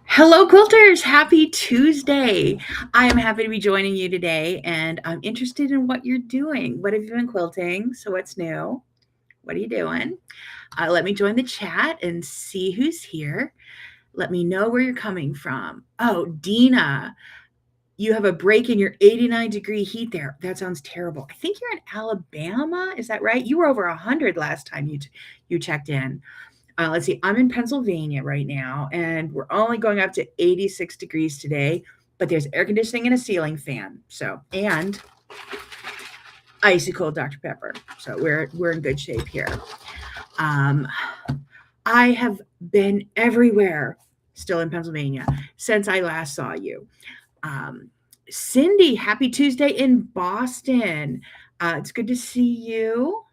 Hello, quilters. Happy Tuesday. I am happy to be joining you today, and I'm interested in what you're doing. What have you been quilting? So, what's new? What are you doing? Let me join the chat and see who's here. Let me know where you're coming from. Oh, Dina, you have a break in your 89-degree heat there. That sounds terrible. I think you're in Alabama. Is that right? You were over 100 last time you checked in. Let's see, I'm in Pennsylvania right now, and we're only going up to 86 degrees today, but there's air conditioning and a ceiling fan. So, and icy cold Dr. Pepper. So we're in good shape here. Um, I have been everywhere still in Pennsylvania since I last saw you. Cindy, happy Tuesday in Boston. It's good to see you.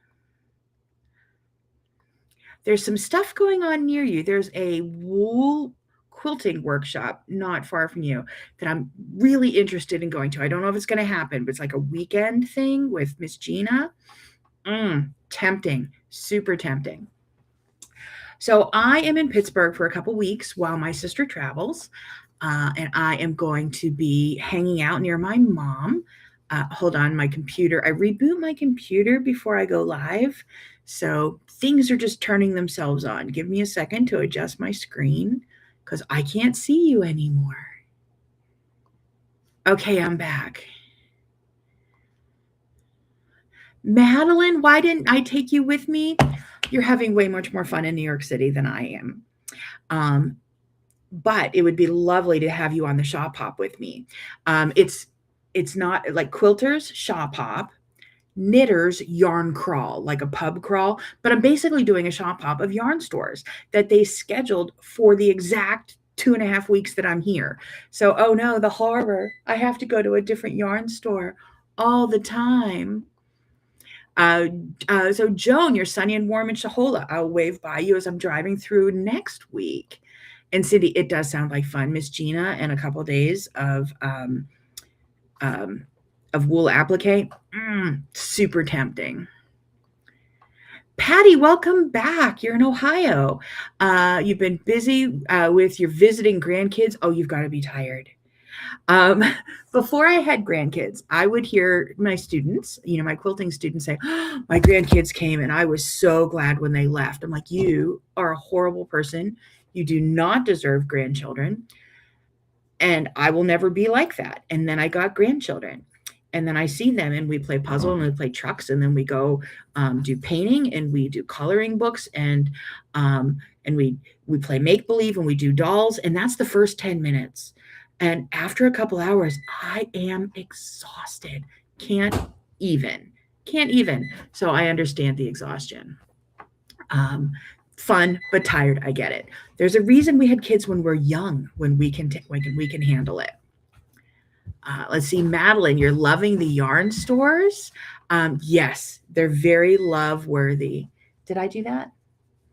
There's some stuff going on near you. There's a wool quilting workshop not far from you that I'm really interested in going to. I don't know if it's going to happen, but it's like a weekend thing with Miss Gina. Tempting, super tempting. So I am in Pittsburgh for a couple weeks while my sister travels, and I am going to be hanging out near my mom. Hold on, my computer. I reboot my computer before I go live. So things are just turning themselves on. Give me a second to adjust my screen because I can't see you anymore. Okay, I'm back. Madeline, why didn't I take you with me? You're having way much more fun in New York City than I am. But it would be lovely to have you on the Shop Hop with me. It's not like quilters, Shop Hop, knitters, yarn crawl, like a pub crawl, but I'm basically doing a Shop Hop of yarn stores that they scheduled for the exact 2.5 weeks that I'm here. So, oh no, the horror. I have to go to a different yarn store all the time. So Joan, you're sunny and warm in Shahola. I'll wave by you as I'm driving through next week. And Cindy, it does sound like fun. Miss Gina and a couple of days of wool applique. Super tempting. Patty, welcome back. You're in Ohio. You've been busy with your visiting grandkids. Oh, you've got to be tired. Before I had grandkids, I would hear my students, my quilting students say, oh, my grandkids came and I was so glad when they left. I'm like, you are a horrible person. You do not deserve grandchildren. And I will never be like that. And then I got grandchildren. And then I see them and we play puzzle and we play trucks and then we go do painting and we do coloring books and we play make-believe and we do dolls. And that's the first 10 minutes. And after a couple hours, I am exhausted. Can't even. So I understand the exhaustion. Fun, but tired. I get it. There's a reason we had kids when we're young, when we can handle it. Let's see, Madeline, you're loving the yarn stores. Yes, they're very love worthy. Did I do that?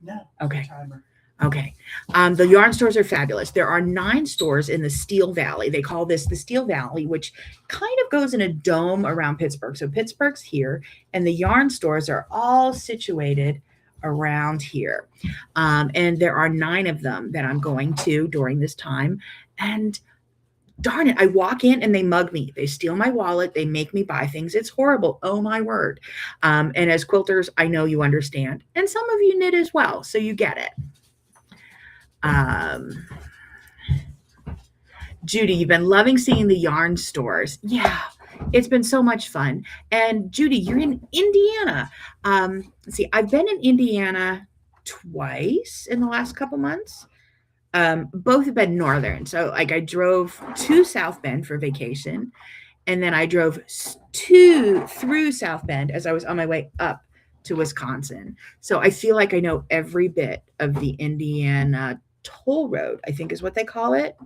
No. Okay. Timer. Okay. The yarn stores are fabulous. There are 9 stores in the Steel Valley. They call this the Steel Valley, which kind of goes in a dome around Pittsburgh. So Pittsburgh's here, and the yarn stores are all situated around here. And there are 9 of them that I'm going to during this time. And darn it, I walk in and they mug me. They steal my wallet. They make me buy things. It's horrible. Oh my word. And as quilters, I know you understand. And some of you knit as well, so you get it. Judy, you've been loving seeing the yarn stores. Yeah, it's been so much fun. And Judy, you're in Indiana. Let's see, I've been in Indiana twice in the last couple months. Both have been northern. So like I drove to South Bend for vacation, and then I drove through South Bend as I was on my way up to Wisconsin. So I feel like I know every bit of the Indiana toll road, I think is what they call it.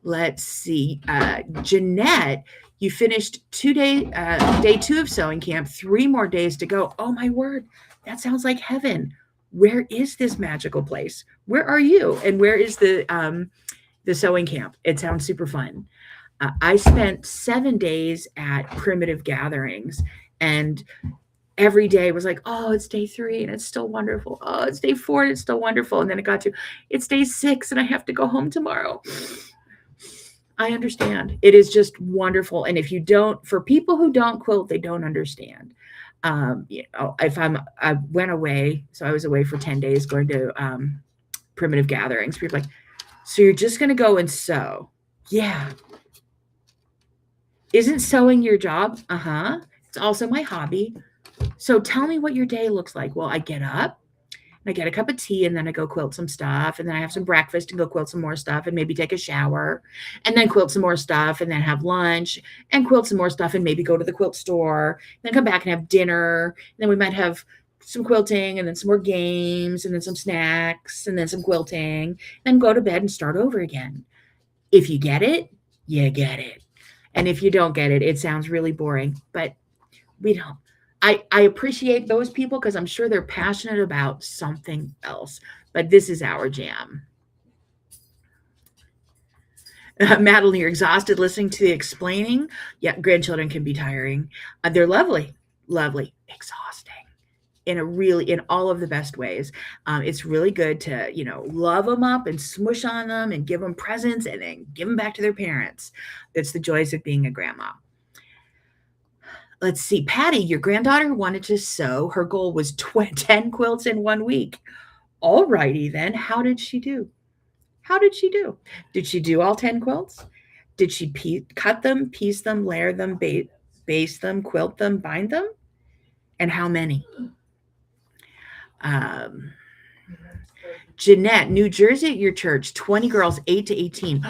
Let's see. Jeanette, you finished day 2 of sewing camp, 3 more days to go. Oh my word, that sounds like heaven. Where is this magical place? Where are you? And where is the sewing camp? It sounds super fun. I spent 7 days at Primitive Gatherings, and every day was like, oh, it's day 3 and it's still wonderful. Oh, it's day 4 and it's still wonderful. And then it got to, it's day 6 and I have to go home tomorrow. I understand. It is just wonderful. And if you don't, for people who don't quilt, they don't understand. If I went away, so I was away for 10 days going to primitive gatherings. People are like, so you're just going to go and sew? Yeah. Isn't sewing your job? Uh-huh. It's also my hobby. So tell me what your day looks like. Well, I get up, I get a cup of tea, and then I go quilt some stuff, and then I have some breakfast and go quilt some more stuff, and maybe take a shower, and then quilt some more stuff, and then have lunch and quilt some more stuff, and maybe go to the quilt store, and then come back and have dinner. And then we might have some quilting, and then some more games, and then some snacks, and then some quilting, then go to bed and start over again. If you get it, you get it. And if you don't get it, it sounds really boring, but we don't. I appreciate those people because I'm sure they're passionate about something else, but this is our jam. Madeline, you're exhausted listening to the explaining. Yeah, grandchildren can be tiring. They're lovely, lovely, exhausting in all of the best ways. It's really good to, love them up and smush on them and give them presents and then give them back to their parents. That's the joys of being a grandma. Let's see, Patty, your granddaughter wanted to sew. Her goal was 10 quilts in 1 week. All righty then. How did she do? Did she do all 10 quilts? Did she cut them, piece them, layer them, base them, quilt them, bind them? And how many? Jeanette, New Jersey at your church, 20 girls, 8 to 18.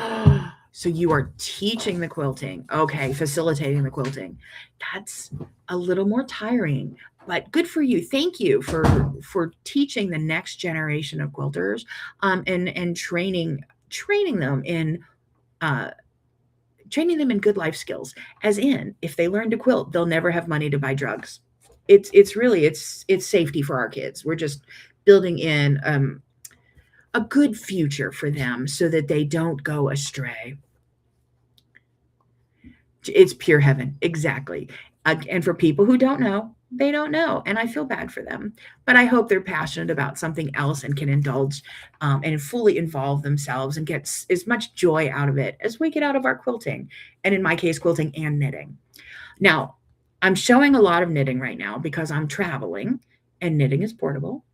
So you are teaching the quilting. Okay, facilitating the quilting. That's a little more tiring, but good for you. Thank you for teaching the next generation of quilters, and training them in good life skills. As in, if they learn to quilt, they'll never have money to buy drugs. It's really safety for our kids. We're just building in a good future for them so that they don't go astray. It's pure heaven. Exactly. And for people who don't know, they don't know. And I feel bad for them, but I hope they're passionate about something else and can indulge and fully involve themselves and get as much joy out of it as we get out of our quilting. And in my case, quilting and knitting. Now, I'm showing a lot of knitting right now because I'm traveling and knitting is portable.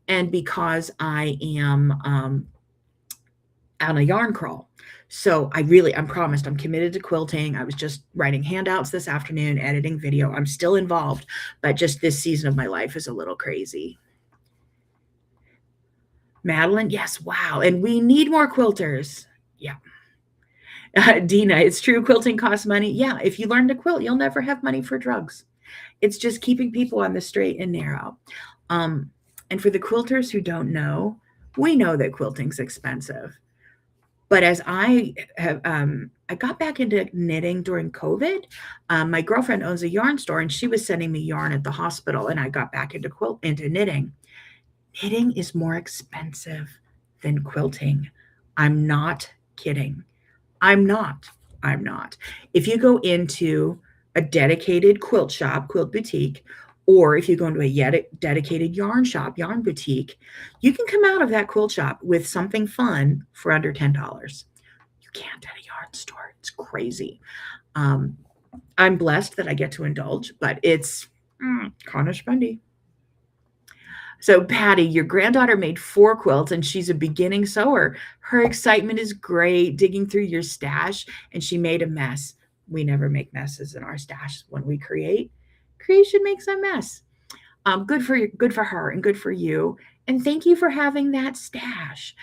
And because I am on a yarn crawl. So I'm promised I'm committed to quilting. I was just writing handouts this afternoon, editing video. I'm still involved, but just this season of my life is a little crazy. Madeline, yes, wow. And we need more quilters. Yeah. Dina, it's true. Quilting costs money. Yeah. If you learn to quilt, you'll never have money for drugs. It's just keeping people on the straight and narrow. And for the quilters who don't know, we know that quilting's expensive. But as I got back into knitting during COVID. My girlfriend owns a yarn store, and she was sending me yarn at the hospital, and I got back into knitting. Knitting is more expensive than quilting. I'm not kidding. I'm not. If you go into a dedicated quilt shop, quilt boutique, or if you go into a dedicated yarn shop, yarn boutique, you can come out of that quilt shop with something fun for under $10. You can't at a yarn store. It's crazy. I'm blessed that I get to indulge, but it's kind of spendy. So Patty, your granddaughter made 4 quilts and she's a beginning sewer. Her excitement is great, digging through your stash, and she made a mess. We never make messes in our stash when we create. Creation makes a mess. Good for her and good for you. And thank you for having that stash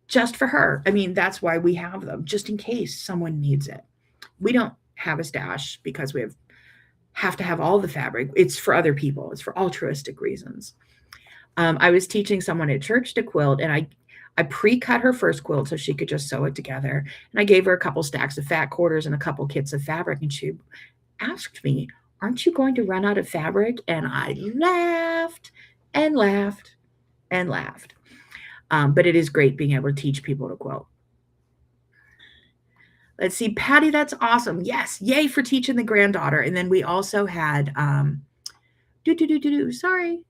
just for her. I mean, that's why we have them, just in case someone needs it. We don't have a stash because we have to have all the fabric. It's for other people. It's for altruistic reasons. I was teaching someone at church to quilt, and I pre-cut her first quilt so she could just sew it together. And I gave her a couple stacks of fat quarters and a couple kits of fabric. And she asked me, "Aren't you going to run out of fabric?" And I laughed and laughed and laughed. But it is great being able to teach people to quilt. Let's see, Patty, that's awesome. Yes, yay for teaching the granddaughter. And then we also had Sorry.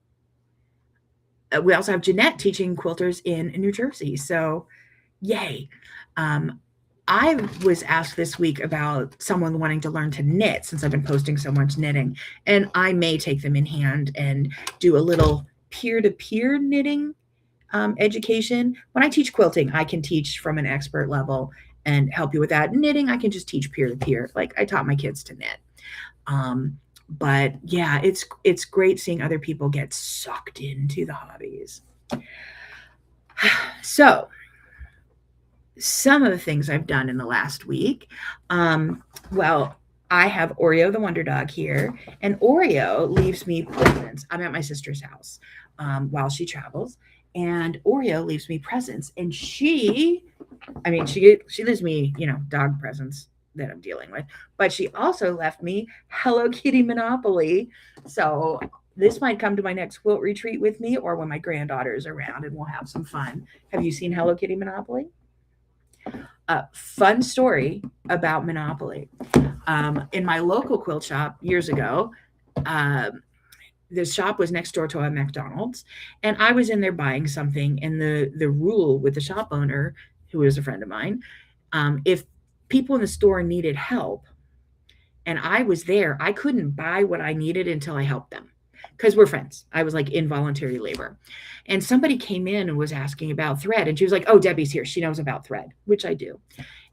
We also have Jeanette teaching quilters in New Jersey. So yay. I was asked this week about someone wanting to learn to knit since I've been posting so much knitting, and I may take them in hand and do a little peer-to-peer knitting education. When I teach quilting, I can teach from an expert level and help you with that. Knitting, I can just teach peer-to-peer. Like I taught my kids to knit. But yeah, it's great seeing other people get sucked into the hobbies. So some of the things I've done in the last week. Well, I have Oreo the Wonder Dog here, and Oreo leaves me presents. I'm at my sister's house while she travels, and Oreo leaves me presents. And she leaves me, dog presents that I'm dealing with, but she also left me Hello Kitty Monopoly. So this might come to my next quilt retreat with me, or when my granddaughter is around, and we'll have some fun. Have you seen Hello Kitty Monopoly? Fun story about Monopoly. In my local quilt shop years ago, the shop was next door to a McDonald's, and I was in there buying something, and the rule with the shop owner, who was a friend of mine, if people in the store needed help and I was there, I couldn't buy what I needed until I helped them, because we're friends. I was like involuntary labor. And somebody came in and was asking about thread, and she was like, oh, Debbie's here, she knows about thread, which I do.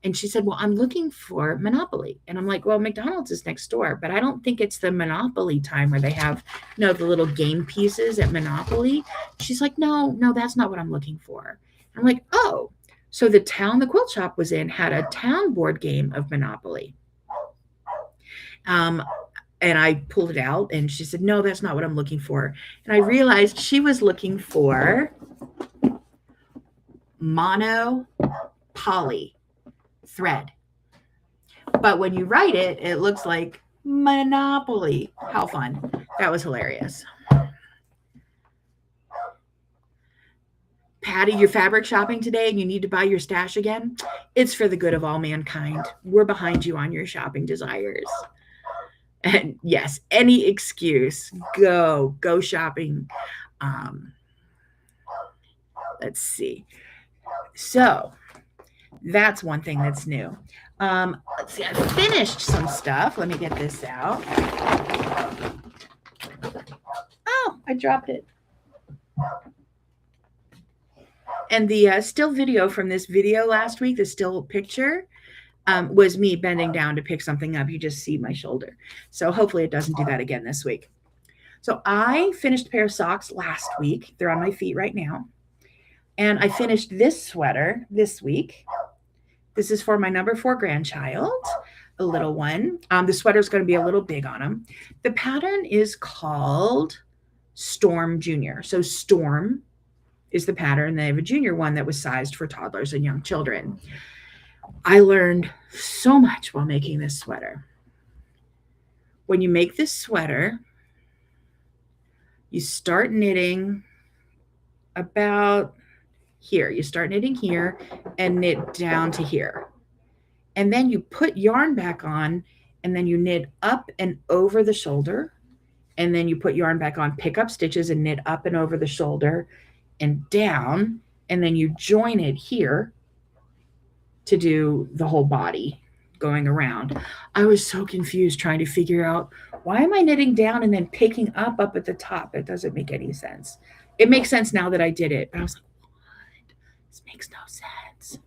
And she said, well, I'm looking for Monopoly. And I'm like, well, McDonald's is next door, but I don't think it's the Monopoly time where they have, the little game pieces at Monopoly. She's like, no, that's not what I'm looking for. I'm like, oh, so the town the quilt shop was in had a town board game of Monopoly. And I pulled it out, and she said, no, that's not what I'm looking for. And I realized she was looking for monopoly thread. But when you write it, it looks like Monopoly. How fun. That was hilarious. Patty, you're fabric shopping today and you need to buy your stash again? It's for the good of all mankind. We're behind you on your shopping desires. And yes, any excuse, go shopping. Let's see. So that's one thing that's new. Let's see, I finished some stuff. Let me get this out. Oh, I dropped it. And the still video from this video last week, the still picture, was me bending down to pick something up. You just see my shoulder. So hopefully it doesn't do that again this week. So I finished a pair of socks last week. They're on my feet right now. And I finished this sweater this week. This is for my number 4 grandchild, a little one. The sweater's going to be a little big on him. The pattern is called Storm Junior. So Storm is the pattern. They have a junior one that was sized for toddlers and young children. I learned so much while making this sweater. When you make this sweater, you start knitting about here. You start knitting here and knit down to here. And then you put yarn back on, and then you knit up and over the shoulder. And then you put yarn back on, pick up stitches and knit up and over the shoulder and down, and then you join it here to do the whole body going around. I was so confused trying to figure out, why am I knitting down and then picking up at the top? It doesn't make any sense. It makes sense now that I did it, but I was like, what? This makes no sense.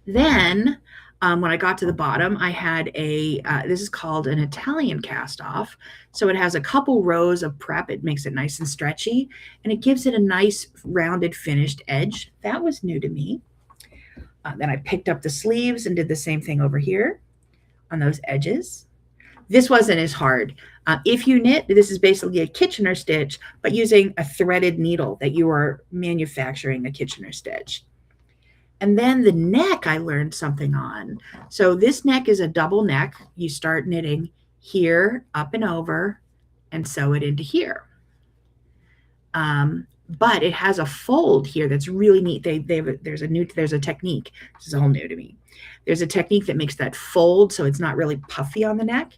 Then when I got to the bottom, I had this is called an Italian cast off. So it has a couple rows of prep. It makes it nice and stretchy, and it gives it a nice rounded finished edge. That was new to me. Then I picked up the sleeves and did the same thing over here on those edges. This wasn't as hard. If you knit, this is basically a Kitchener stitch, but using a threaded needle that you are manufacturing a Kitchener stitch. And then the neck, I learned something on. So this neck is a double neck. You start knitting here, up and over, and sew it into here. But it has a fold here that's really neat. There's a technique. This is all new to me. There's a technique that makes that fold so it's not really puffy on the neck.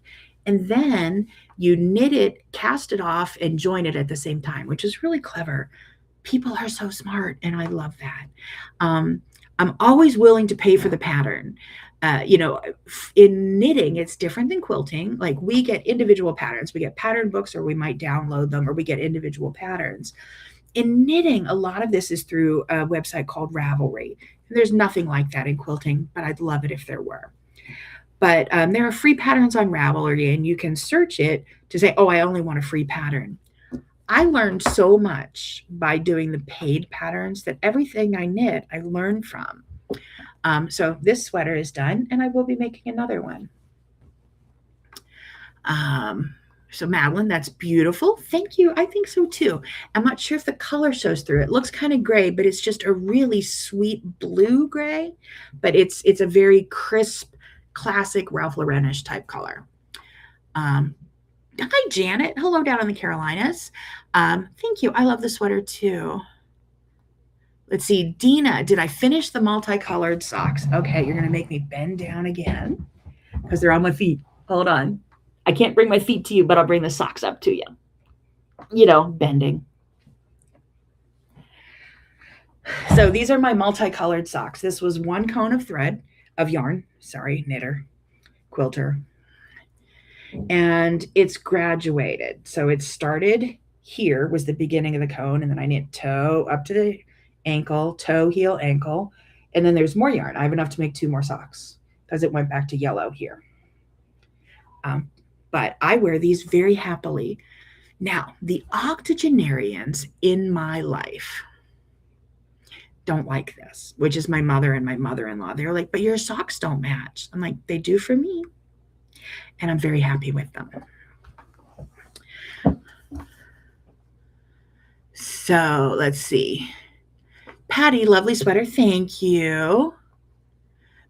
and then you knit it, cast it off, and join it at the same time, which is really clever. People are so smart, and I love that. I'm always willing to pay for the pattern. In knitting, it's different than quilting. Like, we get individual patterns. We get pattern books, or we might download them, or we get individual patterns. In knitting, a lot of this is through a website called Ravelry. There's nothing like that in quilting, but I'd love it if there were. But there are free patterns on Ravelry, and you can search it to say, oh, I only want a free pattern. I learned so much by doing the paid patterns that everything I knit, I learned from. So this sweater is done, and I will be making another one. So Madeline, that's beautiful. Thank you. I think so too. I'm not sure if the color shows through. It looks kind of gray, but it's just a really sweet blue gray, but it's a very crisp, classic Ralph Lauren-ish type color. Hi, Janet. Hello down in the Carolinas. Thank you. I love the sweater too. Let's see. Dina, did I finish the multicolored socks? Okay, you're going to make me bend down again because they're on my feet. Hold on. I can't bring my feet to you, but I'll bring the socks up to you. Bending. So these are my multicolored socks. This was one cone of thread, of yarn. Sorry, knitter, quilter. And it's graduated. So it started here, was the beginning of the cone, and then I knit toe up to the ankle, toe, heel, ankle, and then there's more yarn. I have enough to make 2 more socks because it went back to yellow here. But I wear these very happily. Now, the octogenarians in my life don't like this, which is my mother and my mother-in-law. They're like, but your socks don't match. I'm like, they do for me. And I'm very happy with them. So let's see. Patty, lovely sweater. Thank you.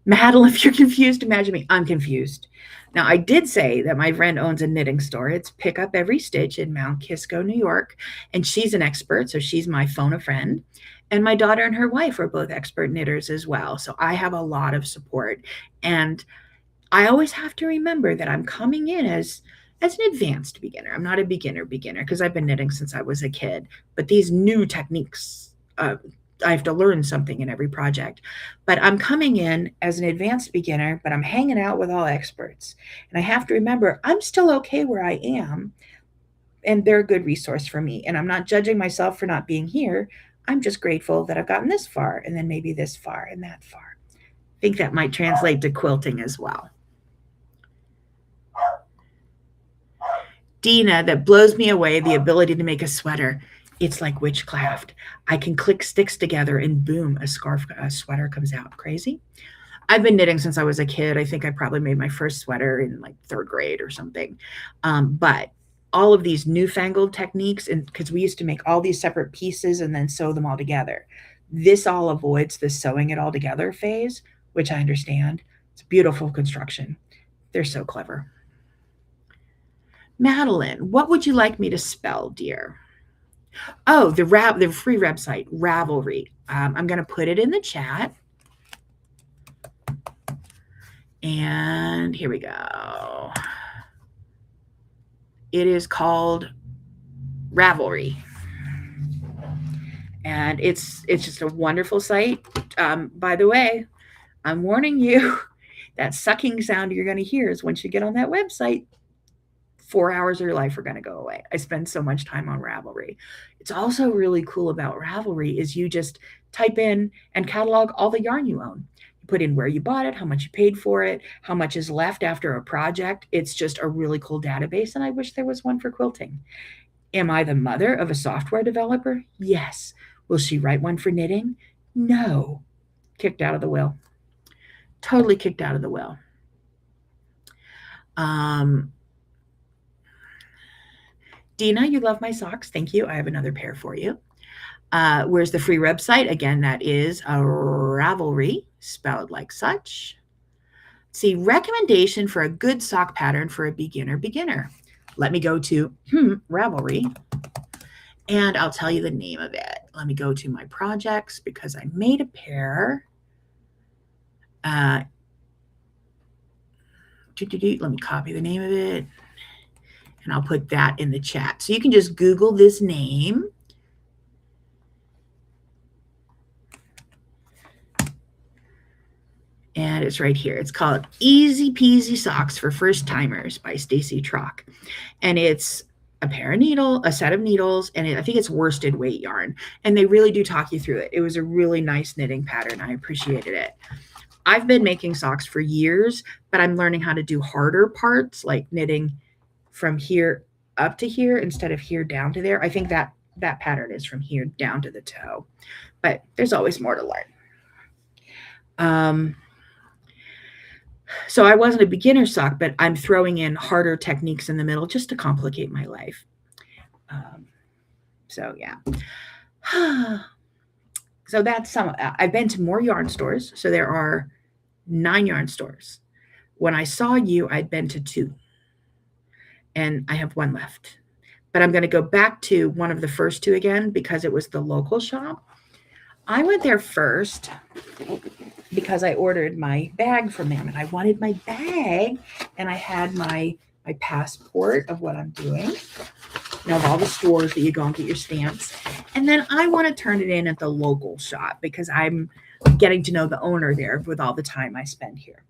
Madeline, if you're confused, imagine me. I'm confused. Now, I did say that my friend owns a knitting store. It's Pick Up Every Stitch in Mount Kisco, New York. And she's an expert, so she's my phone-a-friend. And my daughter and her wife are both expert knitters as well. So I have a lot of support. And I always have to remember that I'm coming in as an advanced beginner. I'm not a beginner because I've been knitting since I was a kid. But these new techniques, I have to learn something in every project. But I'm coming in as an advanced beginner, but I'm hanging out with all experts. And I have to remember I'm still okay where I am, and they're a good resource for me. And I'm not judging myself for not being here. I'm just grateful that I've gotten this far, and then maybe this far and that far. I think that might translate to quilting as well. Dina, that blows me away, the ability to make a sweater. It's like witchcraft. I can click sticks together and boom, a sweater comes out. Crazy. I've been knitting since I was a kid. I think I probably made my first sweater in like 3rd grade or something. But all of these newfangled techniques, and because we used to make all these separate pieces and then sew them all together. This all avoids the sewing it all together phase, which I understand. It's beautiful construction. They're so clever. Madeline, what would you like me to spell, dear? Oh, the free website, Ravelry. I'm going to put it in the chat. And here we go. It is called Ravelry. And it's just a wonderful site. By the way, I'm warning you, that sucking sound you're going to hear is once you get on that website, 4 hours of your life are going to go away. I spend so much time on Ravelry. It's also really cool about Ravelry is you just type in and catalog all the yarn you own. You put in where you bought it, how much you paid for it, how much is left after a project. It's just a really cool database, and I wish there was one for quilting. Am I the mother of a software developer? Yes. Will she write one for knitting? No. Kicked out of the will. Totally kicked out of the will. Dina, you love my socks. Thank you. I have another pair for you. Where's the free website? Again, that is a Ravelry, spelled like such. See, recommendation for a good sock pattern for a beginner. Let me go to Ravelry, and I'll tell you the name of it. Let me go to my projects because I made a pair. Let me copy the name of it. and I'll put that in the chat. So you can just Google this name. And it's right here. It's called Easy Peasy Socks for First Timers by Stacy Trock. And it's a set of needles, and I think it's worsted weight yarn. And they really do talk you through it. It was a really nice knitting pattern. I appreciated it. I've been making socks for years, but I'm learning how to do harder parts, like knitting from here up to here instead of here down to there. I think that pattern is from here down to the toe, but there's always more to learn. So I wasn't a beginner sock, but I'm throwing in harder techniques in the middle just to complicate my life. So yeah. So that's some. I've been to more yarn stores. So there are 9 yarn stores. When I saw you, I'd been to 2. And I have 1 left. But I'm going to go back to one of the first 2 again because it was the local shop. I went there first because I ordered my bag from them, and I wanted my bag, and I had my passport of what I'm doing, of all the stores that you go and get your stamps. And then I want to turn it in at the local shop because I'm getting to know the owner there with all the time I spend here.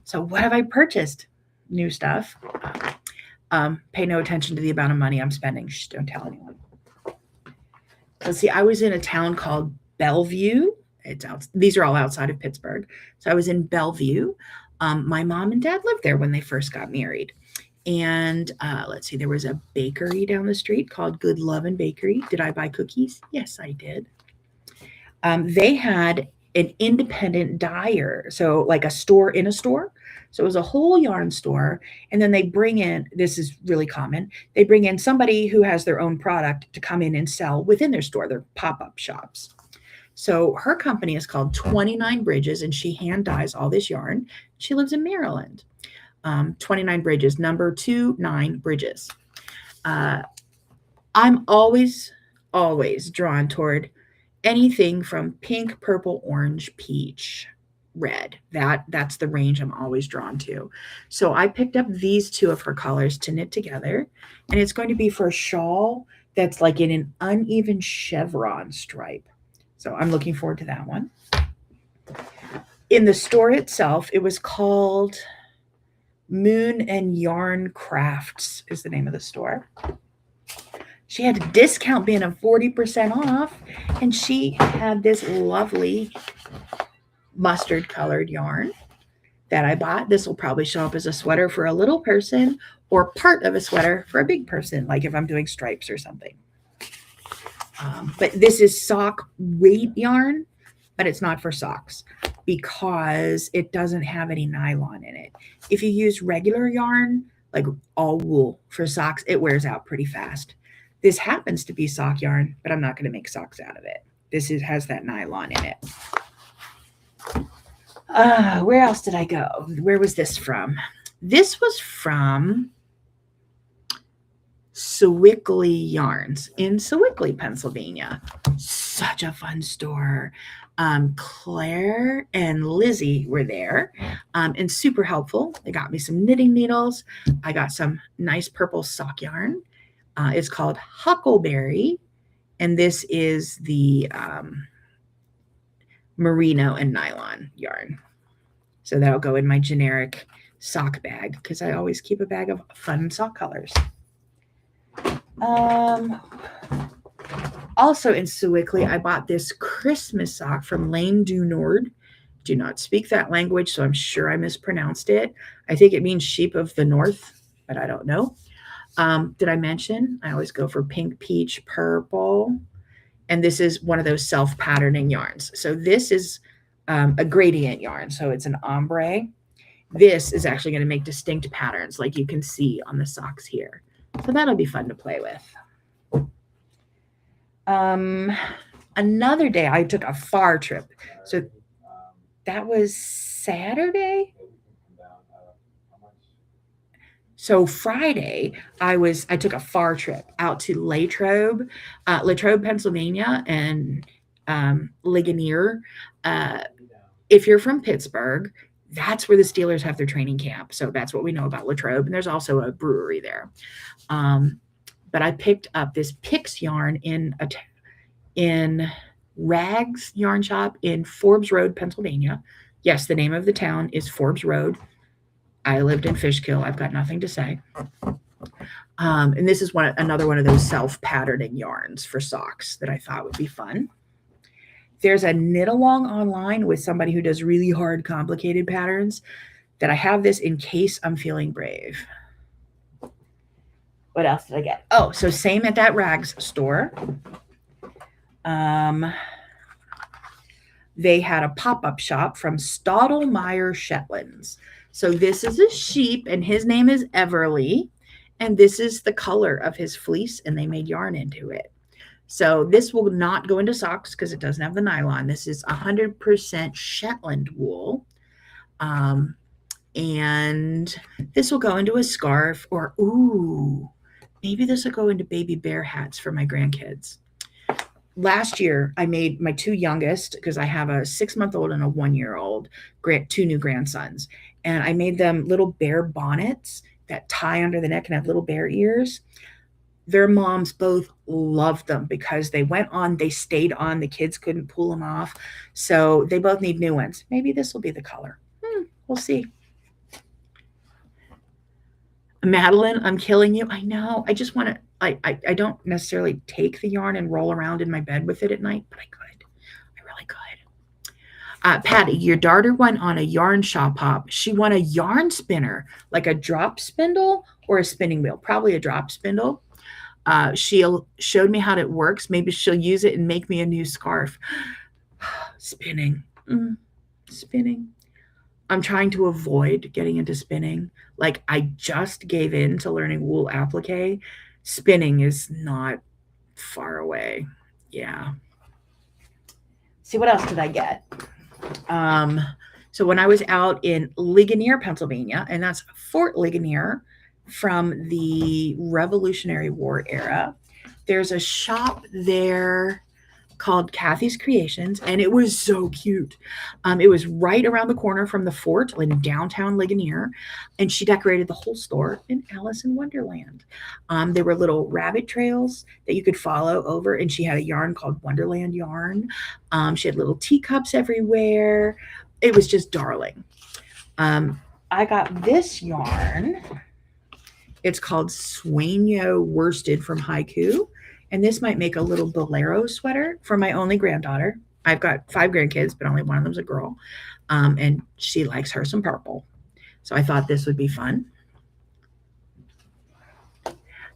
So what have I purchased? New stuff. Pay no attention to the amount of money I'm spending. Shh, don't tell anyone. Let's see, I was in a town called Bellevue. These are all outside of Pittsburgh. So I was in Bellevue. My mom and dad lived there when they first got married. And let's see, there was a bakery down the street called Good Lovin' Bakery. Did I buy cookies? Yes, I did. They had an independent dyer, so like a store in a store. So it was a whole yarn store. And then they bring in, this is really common, they bring in somebody who has their own product to come in and sell within their store, their pop-up shops. So her company is called 29 Bridges, and she hand dyes all this yarn. She lives in Maryland. 29 Bridges, number 29 Bridges. I'm always drawn toward anything from pink, purple, orange, peach, red. That's the range I'm always drawn to. So I picked up these 2 of her colors to knit together, and it's going to be for a shawl that's like in an uneven chevron stripe. So I'm looking forward to that one. In the store itself, it was called Moon and Yarn Crafts is the name of the store. She had a discount bin of 40% off, and she had this lovely mustard colored yarn that I bought. This will probably show up as a sweater for a little person or part of a sweater for a big person, like if I'm doing stripes or something. But this is sock weight yarn, but it's not for socks because it doesn't have any nylon in it. If you use regular yarn, like all wool for socks, it wears out pretty fast. This happens to be sock yarn, but I'm not going to make socks out of it. This has that nylon in it. Where else did I go? Where was this from? This was from Sewickley Yarns in Sewickley, Pennsylvania. Such a fun store. Claire and Lizzie were there and super helpful. They got me some knitting needles. I got some nice purple sock yarn. It's called Huckleberry, and this is the merino and nylon yarn. So that'll go in my generic sock bag because I always keep a bag of fun sock colors. Also in Sewickley, I bought this Christmas sock from Lane du Nord. Do not speak that language, so I'm sure I mispronounced it. I think it means sheep of the north, but I don't know. Did I mention I always go for pink, peach, purple? And this is one of those self-patterning yarns. So this is a gradient yarn. So it's an ombre. This is actually going to make distinct patterns like you can see on the socks here. So that'll be fun to play with. Another day I took a far trip. So that was Saturday. So Friday, I took a far trip out to Latrobe, Pennsylvania, and Ligonier. If you're from Pittsburgh, That's where the Steelers have their training camp. So that's what we know about Latrobe. And there's also a brewery there. But I picked up this Pix yarn in Rags Yarn Shop in Forbes Road, Pennsylvania. Yes, the name of the town is Forbes Road. I lived in Fishkill. I've got nothing to say. And this is another one of those self-patterning yarns for socks that I thought would be fun. There's a knit along online with somebody who does really hard, complicated patterns that I have this in case I'm feeling brave. What else did I get? Oh, so same at that Rags store. They had a pop-up shop from Stottlemyre Shetlands. So this is a sheep, and his name is Everly, and this is the color of his fleece, and they made yarn into it. So this will not go into socks because it doesn't have the nylon. This is 100% Shetland wool. And this will go into a scarf, or, ooh, maybe this will go into baby bear hats for my grandkids. Last year, I made my two youngest, because I have a 6-month-old and a 1-year-old, two new grandsons. And I made them little bear bonnets that tie under the neck and have little bear ears. Their moms both loved them because they stayed on. The kids couldn't pull them off. So they both need new ones. Maybe this will be the color. We'll see. Madeline, I'm killing you. I know. I just want to, I don't necessarily take the yarn and roll around in my bed with it at night, but I could. I really could. Patty, your daughter went on a yarn shop hop. She won a yarn spinner, like a drop spindle or a spinning wheel, probably a drop spindle. She showed me how it works. Maybe she'll use it and make me a new scarf. Spinning. Spinning. I'm trying to avoid getting into spinning. Like, I just gave in to learning wool applique. Spinning is not far away. Yeah. See, what else did I get? So when I was out in Ligonier, Pennsylvania, and that's Fort Ligonier from the Revolutionary War era, there's a shop there called Kathy's Creations, and it was so cute. It was right around the corner from the fort in downtown Ligonier, and she decorated the whole store in Alice in Wonderland. There were little rabbit trails that you could follow over, and she had a yarn called Wonderland Yarn. She had little teacups everywhere. It was just darling. I got this yarn. It's called Swainyo Worsted from Haiku. And this might make a little bolero sweater for my only granddaughter. I've got 5 grandkids, but only one of them's a girl. And she likes her some purple. So I thought this would be fun.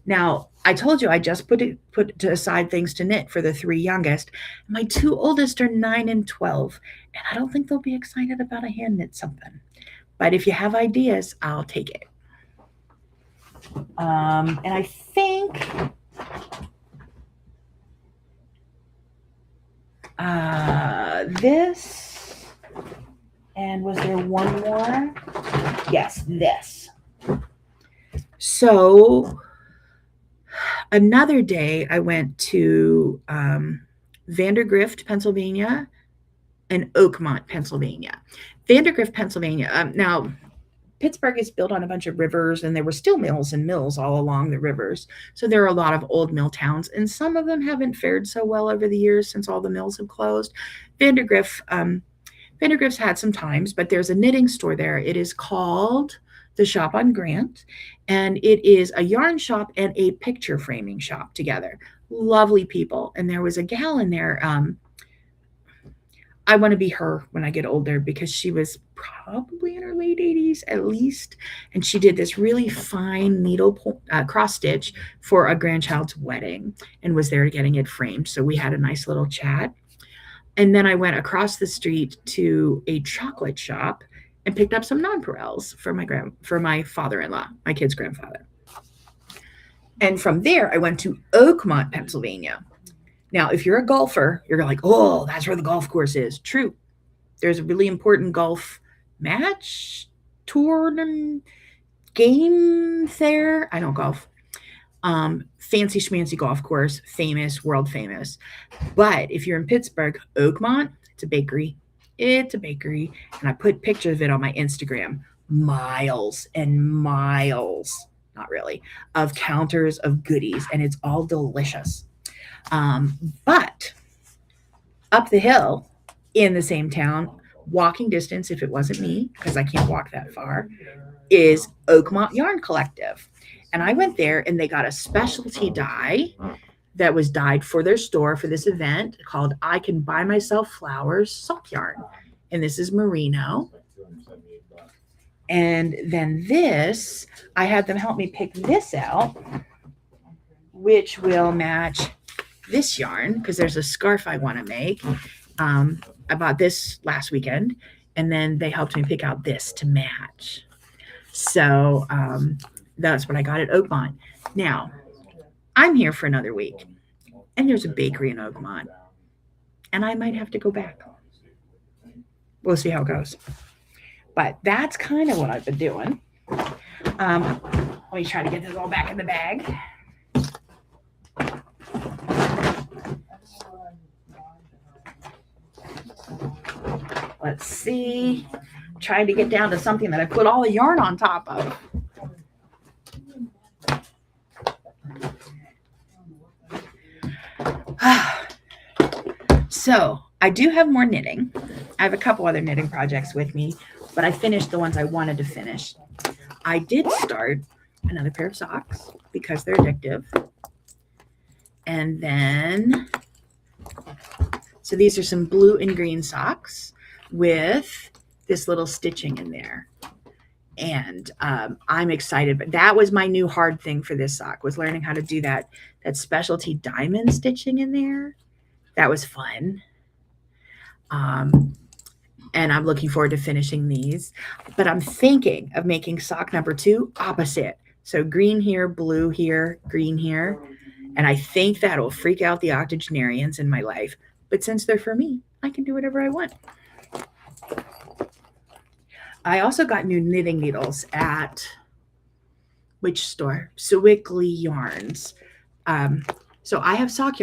Now, I told you I just put aside things to knit for the 3 youngest. My 2 oldest are 9 and 12. And I don't think they'll be excited about a hand knit something. But if you have ideas, I'll take it. And I think... this, and was there one more? Yes, this. So another day I went to Vandergrift, Pennsylvania, and Oakmont, Pennsylvania. Vandergrift, Pennsylvania. Now, Pittsburgh is built on a bunch of rivers, and there were still mills and mills all along the rivers. So there are a lot of old mill towns, and some of them haven't fared so well over the years since all the mills have closed. Vandergrift's had some times, but there's a knitting store there. It is called The Shop on Grant, and it is a yarn shop and a picture framing shop together. Lovely people. And there was a gal in there. I want to be her when I get older, because she was probably in her late 80s at least. And she did this really fine needle cross stitch for a grandchild's wedding and was there getting it framed. So we had a nice little chat. And then I went across the street to a chocolate shop and picked up some nonpareils for my father-in-law, my kid's grandfather. And from there, I went to Oakmont, Pennsylvania. Now, if you're a golfer, you're like, oh, that's where the golf course is. True. There's a really important golf match, tournament, game there. I don't golf. Fancy schmancy golf course, famous, world famous. But if you're in Pittsburgh, Oakmont, it's a bakery. It's a bakery, and I put pictures of it on my Instagram. Miles and miles, not really, of counters of goodies, and it's all delicious. But up the hill in the same town, walking distance, if it wasn't me, because I can't walk that far, is Oakmont Yarn Collective. And I went there and they got a specialty dye that was dyed for their store for this event called I Can Buy Myself Flowers sock yarn. And this is merino. And then this, I had them help me pick this out, which will match this yarn because there's a scarf I want to make. I bought this last weekend, and then they helped me pick out this to match. So that's what I got at Oakmont. Now, I'm here for another week, and there's a bakery in Oakmont, and I might have to go back. We'll see how it goes. But that's kind of what I've been doing. Let me try to get this all back in the bag. Let's see. Trying to get down to something that I put all the yarn on top of. So I do have more knitting. I have a couple other knitting projects with me, but I finished the ones I wanted to finish. I did start another pair of socks because they're addictive. And then, so these are some blue and green socks with this little stitching in there. And I'm excited, but that was my new hard thing for this sock, was learning how to do that specialty diamond stitching in there. That was fun. And I'm looking forward to finishing these, but I'm thinking of making sock number 2 opposite. So green here, blue here, green here. And I think that'll freak out the octogenarians in my life. But since they're for me, I can do whatever I want. I also got new knitting needles at which store? Sewickley Yarns. So I have sock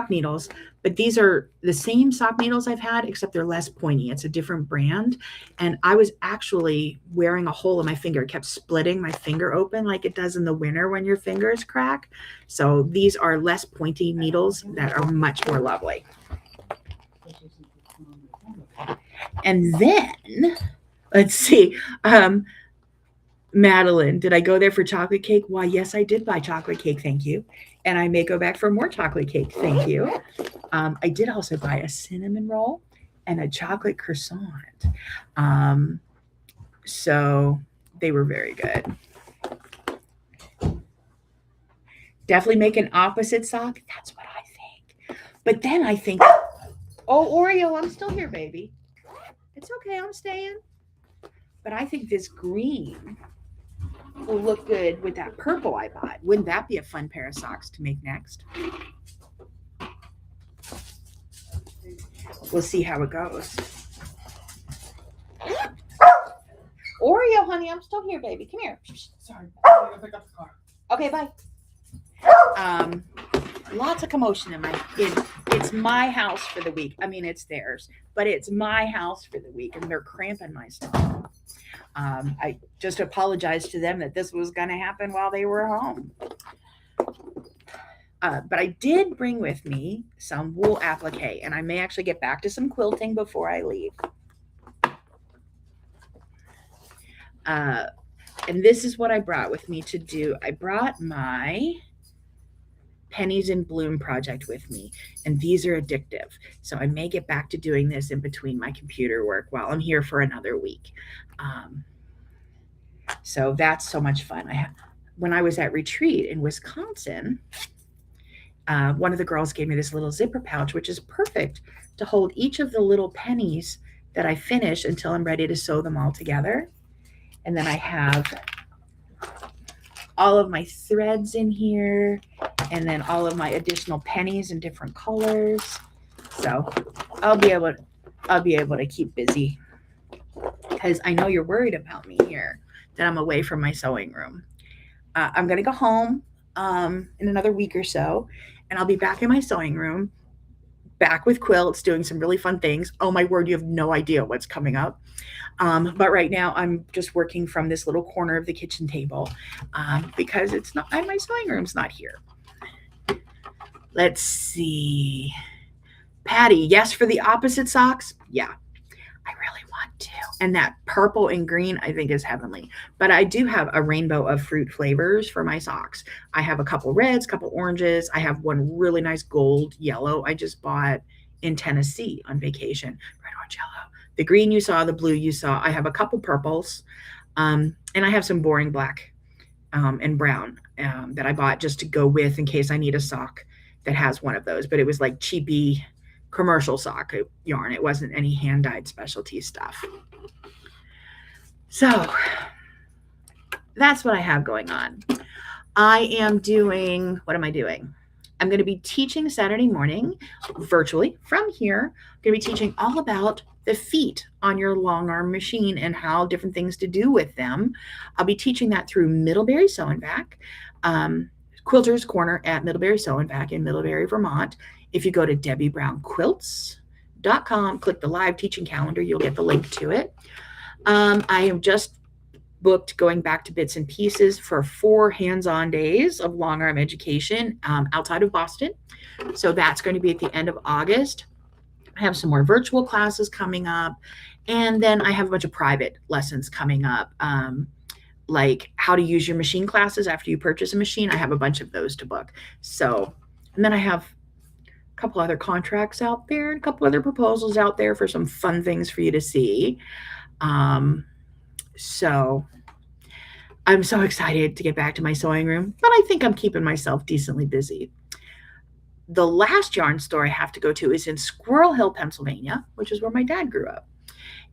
needles, but these are the same sock needles I've had, except they're less pointy. It's a different brand. And I was actually wearing a hole in my finger. It kept splitting my finger open like it does in the winter when your fingers crack. So these are less pointy needles that are much more lovely. And then, let's see, Madeline, did I go there for chocolate cake? Why, yes, I did buy chocolate cake. Thank you. And I may go back for more chocolate cake. Thank you. I did also buy a cinnamon roll and a chocolate croissant. So they were very good. Definitely make an opposite sock. That's what I think. But then I think, oh, Oreo, I'm still here, baby. It's okay. I'm staying. But I think this green will look good with that purple I bought. Wouldn't that be a fun pair of socks to make next? We'll see how it goes. Oreo, honey, I'm still here, baby. Come here. Sorry, I gotta pick up the car. Okay, bye. Lots of commotion it's my house for the week. I mean, it's theirs, but it's my house for the week, and they're cramping my stuff. I just apologized to them that this was going to happen while they were home. But I did bring with me some wool applique, and I may actually get back to some quilting before I leave. And this is what I brought with me to do. I brought my Pennies in Bloom project with me, and these are addictive. So I may get back to doing this in between my computer work while I'm here for another week. So that's so much fun. When I was at retreat in Wisconsin, one of the girls gave me this little zipper pouch, which is perfect to hold each of the little pennies that I finish until I'm ready to sew them all together. And then I have all of my threads in here, and then all of my additional pennies in different colors. So I'll be able to keep busy, because I know you're worried about me here, that I'm away from my sewing room. I'm going to go home in another week or so, and I'll be back in my sewing room back with quilts, doing some really fun things. Oh my word, you have no idea what's coming up. But right now I'm just working from this little corner of the kitchen table because it's not, my sewing room's not here. Let's see. Patty, yes for the opposite socks? Yeah, I really want to. And that purple and green I think is heavenly. But I do have a rainbow of fruit flavors for my socks. I have a couple reds, couple oranges. I have one really nice gold yellow I just bought in Tennessee on vacation. Red, orange, yellow. The green you saw, the blue you saw. I have a couple purples. And I have some boring black and brown that I bought just to go with in case I need a sock that has one of those. But it was like cheapy commercial sock yarn. It wasn't any hand-dyed specialty stuff. So that's what I have going on. I am doing, what am I doing? I'm going to be teaching Saturday morning virtually from here. I'm going to be teaching all about the feet on your long arm machine and how different things to do with them. I'll be teaching that through Middlebury Sew and Vac, Quilter's Corner at Middlebury Sew and Vac in Middlebury, Vermont. If you go to DebbieBrownQuilts.com, click the live teaching calendar, you'll get the link to it. I have just booked going back to Bits and Pieces for 4 hands-on days of long arm education outside of Boston. So that's going to be at the end of August. I have some more virtual classes coming up. And then I have a bunch of private lessons coming up, like how to use your machine classes after you purchase a machine. I have a bunch of those to book. So, and then I have a couple other contracts out there, and a couple other proposals out there for some fun things for you to see. So I'm so excited to get back to my sewing room, but I think I'm keeping myself decently busy. The last yarn store I have to go to is in Squirrel Hill, Pennsylvania, which is where my dad grew up.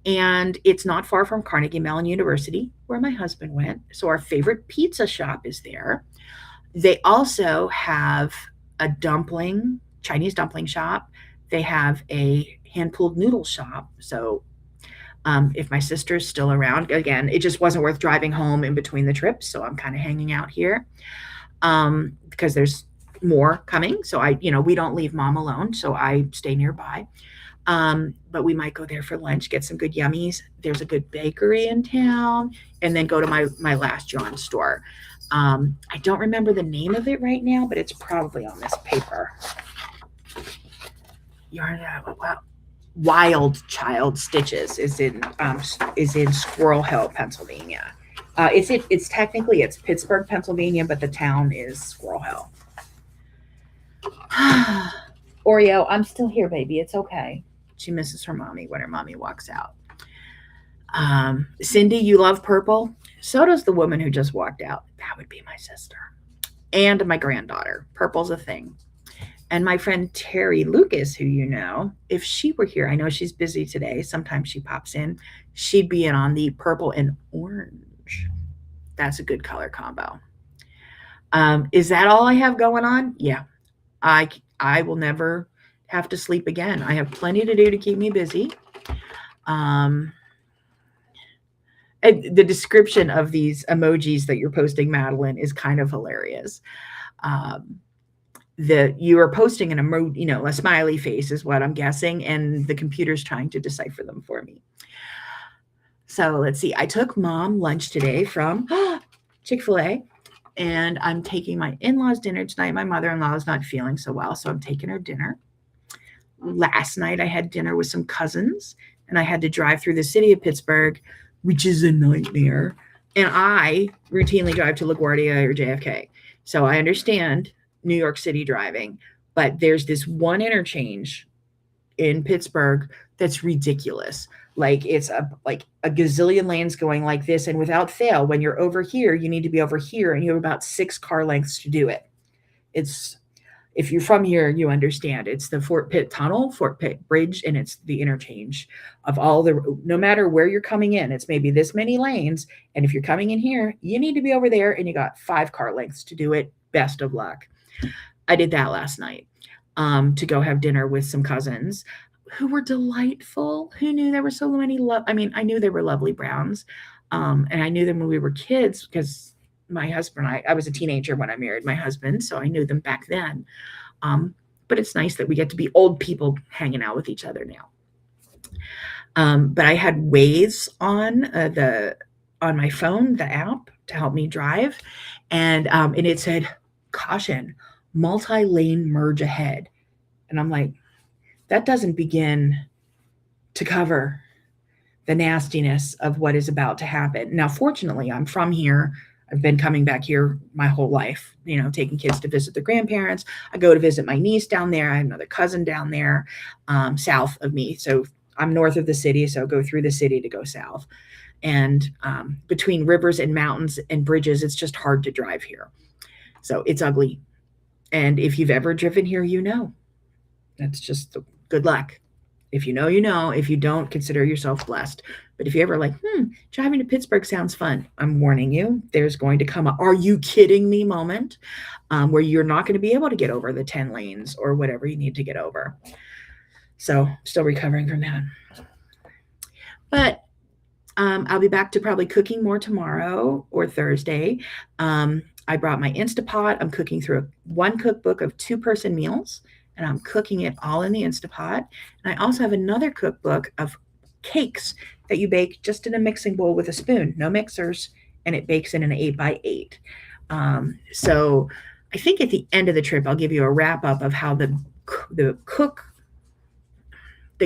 And it's not far from Carnegie Mellon University, where my husband went. So our favorite pizza shop is there. They also have a Chinese dumpling shop. They have a hand-pulled noodle shop. So if my sister's still around, again, it just wasn't worth driving home in between the trips. So I'm kind of hanging out here because there's more coming. So we don't leave mom alone. So I stay nearby. But we might go there for lunch, get some good yummies. There's a good bakery in town, and then go to my last yarn store. I don't remember the name of it right now, but it's probably on this paper. Wild Child Stitches is in Squirrel Hill, Pennsylvania. It's technically Pittsburgh, Pennsylvania, but the town is Squirrel Hill. Oreo, I'm still here, baby. It's okay. She misses her mommy when her mommy walks out. Cindy, you love purple? So does the woman who just walked out. That would be my sister. And my granddaughter. Purple's a thing. And my friend Terry Lucas, who you know, if she were here, I know she's busy today. Sometimes she pops in. She'd be in on the purple and orange. That's a good color combo. Is that all I have going on? Yeah. I will never have to sleep again. I have plenty to do to keep me busy. The description of these emojis that you're posting, Madeline, is kind of hilarious. You are posting an emoji, a smiley face is what I'm guessing, and the computer's trying to decipher them for me. So let's see. I took mom lunch today from Chick-fil-A, and I'm taking my in-laws dinner tonight. My mother-in-law is not feeling so well, so I'm taking her dinner. Last night I had dinner with some cousins, and I had to drive through the city of Pittsburgh, which is a nightmare. And I routinely drive to LaGuardia or JFK. So I understand New York City driving, but there's this one interchange in Pittsburgh that's ridiculous. Like it's a gazillion lanes going like this, and without fail, when you're over here, you need to be over here, and you have about 6 car lengths to do it. If you're from here, you understand. It's the Fort Pitt Tunnel, Fort Pitt Bridge, and it's the interchange of no matter where you're coming in, it's maybe this many lanes. And if you're coming in here, you need to be over there, and you got 5 car lengths to do it. Best of luck. I did that last night to go have dinner with some cousins who were delightful. Who knew there were so many I knew they were lovely Browns. And I knew them when we were kids because my husband, I was a teenager when I married my husband, so I knew them back then. But but it's nice that we get to be old people hanging out with each other now. But I had Waze on my phone, the app to help me drive, and it said, "Caution, multi-lane merge ahead," and I'm like, that doesn't begin to cover the nastiness of what is about to happen. Now, fortunately, I'm from here. I've been coming back here my whole life, taking kids to visit their grandparents. I go to visit my niece down there. I have another cousin down there, south of me. So I'm north of the city, so I go through the city to go south. And between rivers and mountains and bridges, it's just hard to drive here. So it's ugly. And if you've ever driven here, that's just good luck. If you know, you know. If you don't, consider yourself blessed. But if you ever like, driving to Pittsburgh sounds fun, I'm warning you, there's going to come a, are you kidding me moment where you're not going to be able to get over the 10 lanes or whatever you need to get over. So still recovering from that. But I'll be back to probably cooking more tomorrow or Thursday. I brought my Instapot. I'm cooking through one cookbook of 2-person meals, and I'm cooking it all in the Instapot. And I also have another cookbook of cakes that you bake just in a mixing bowl with a spoon, no mixers, and it bakes in an 8x8. So I think at the end of the trip, I'll give you a wrap up of how the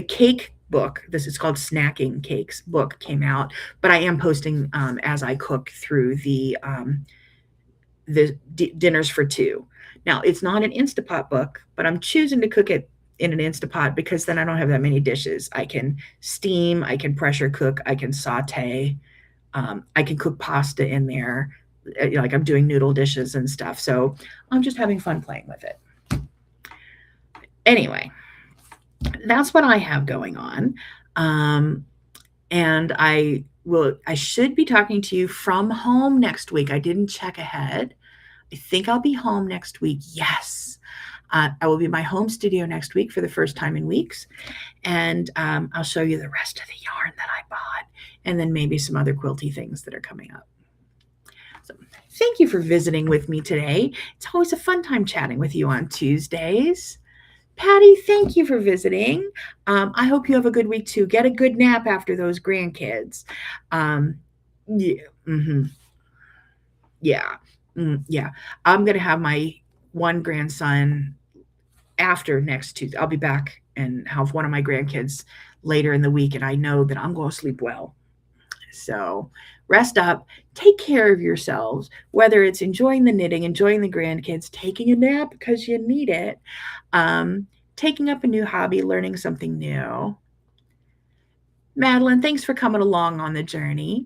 cake book, this is called Snacking Cakes book, came out, but I am posting as I cook through the dinners for 2. Now, it's not an Instapot book, but I'm choosing to cook it in an Instapot because then I don't have that many dishes. I can steam, I can pressure cook, I can saute, I can cook pasta in there, like I'm doing noodle dishes and stuff. So I'm just having fun playing with it. Anyway, that's what I have going on. And I should be talking to you from home next week. I didn't check ahead. I think I'll be home next week. Yes. I will be in my home studio next week for the first time in weeks. And I'll show you the rest of the yarn that I bought and then maybe some other quilty things that are coming up. So thank you for visiting with me today. It's always a fun time chatting with you on Tuesdays. Patty, thank you for visiting. I hope you have a good week too. Get a good nap after those grandkids. Yeah. Mm-hmm. Yeah. Yeah. I'm going to have my one grandson after next Tuesday. I'll be back and have one of my grandkids later in the week, and I know that I'm going to sleep well. So rest up, take care of yourselves, whether it's enjoying the knitting, enjoying the grandkids, taking a nap because you need it, taking up a new hobby, learning something new. Madeline, thanks for coming along on the journey.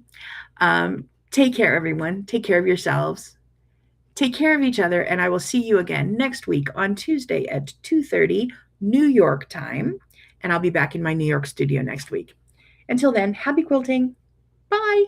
Take care, everyone. Take care of yourselves. Take care of each other, and I will see you again next week on Tuesday at 2:30 New York time, and I'll be back in my New York studio next week. Until then, happy quilting. Bye.